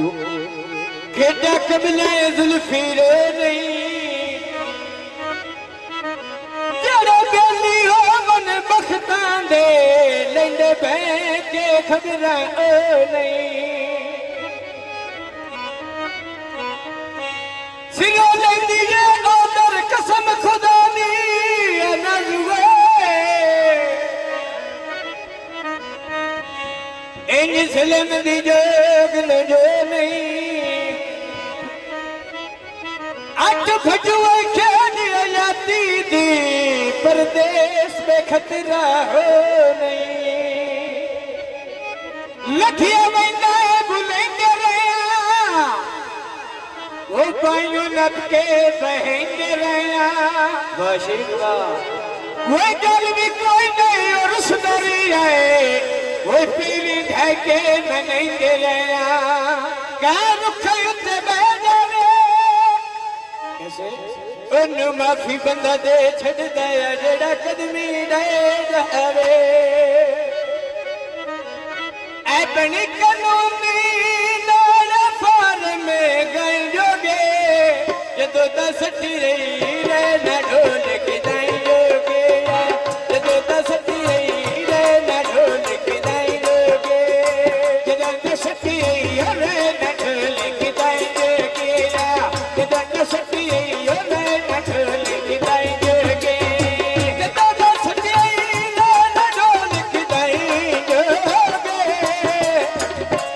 केड़ा कबला जुल्फीर नहीं जड़ा बेली हो मन बख्तां दे लेंदे बह के खबरां नहीं सिरो लेंदी है ओदर कसम खुदा दी नजुए इंज सिलम दी जोग न जो नहीं अठ भजुए खेड आयाती दी परदेस में खतरा हो नहीं लठिया मैंने बुलेंगे रहा वो पाइयों नप के बहेंगे रहा वाशिका वो गल भी कोई नहीं और सुधरी है वो पीली ढके मनेंगे रहा क्या रुख उत्ते बह जावे कैसे उन्नु माफी बंदा दे छड़ दया जेड़ा कदमी दे जावे अपनी कानूनी नाला फार में गए जोगे जदों दस रही रे न ढोल के जाए जोगे जदों दस रही रे न ढोल के जाए जोगे जदों दस रही रे न ढोल के जाए जोगे जदों दस रही रे न ढोल के जाए जोगे जदों दस रही रे न ढोल के जाए जोगे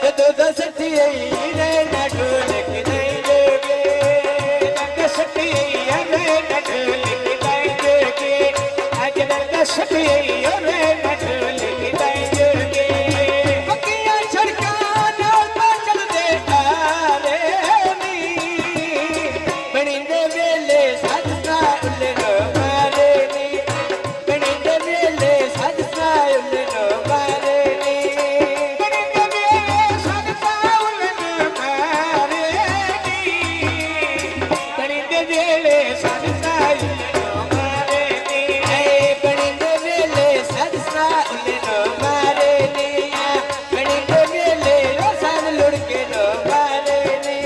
जदों दस रही रे न ढोल के जाए जोगे दस रही रे न ढोल के जाए जोगे आज दस रही रे न ढोल के जाए जोगे पक्कियां सड़कां नाल तो चलदे आ रे नी बणिंदे वेले सजदा उल्ले नो मारे नी बणिंदे वेले सजदा उल्ले नो मारे नी बणिंदे वेले सजदा उल्ले नो मारे नी बणिंदे वेले सजदा उल्ले नो मारे नी बणिंदे वेले सजदा उल्ले नो मारे नी बणिंदे वेले रसान लुड़के नो मारे नी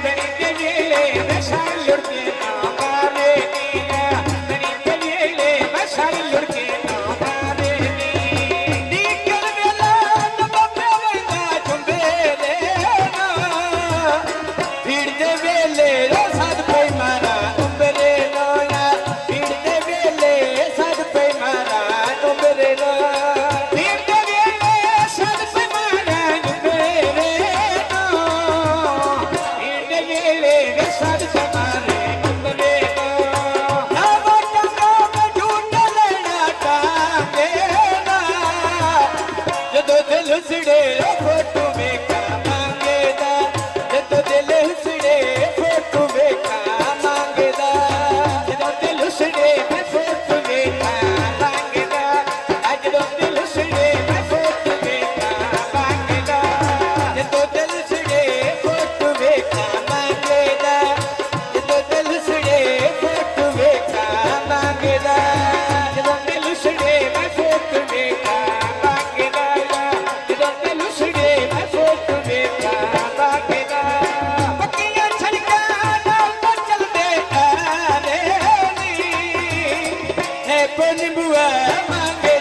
बणिंदे वेले रसान लुड़के नो मारे नी बणिंदे वेले रसान लुड़के नो मारे नी निकल वेला नबे वंदा चुंबे दे ना भीड़ दे वेले रसान पे मारा उंबरे नो यार भीड़ दे वेले सद पे मारा उंबरे नो भीड़ दे वेले सद पे मारा उंबरे नो भीड़ दे वेले सद पे मारे उंबरे नो ना बाटा में झूठ लेना टांगे ना जदों दिल उसड़े फोटो वेखा मांगेदा जदों दिल उसड़े फोटो वेखा मांगेदा जदों दिल उसड़े मैं फोटो वेखा मांगेदा जदों दिल उसड़े मैं फोटो वेखा मांगेदा जदों दिल उसड़े फोटो वेखा मांगेदा जदों दिल उसड़े फोटो वेखा मांगेदा जदों दिल उसड़े मैं फोटो वेखा मांगेदा जदों दिल उसड़े मैं फोटो वेखा मांगेदा पक्कियां सड़कां नाल तो चलदे आ रे नी है पन बुआ मांगे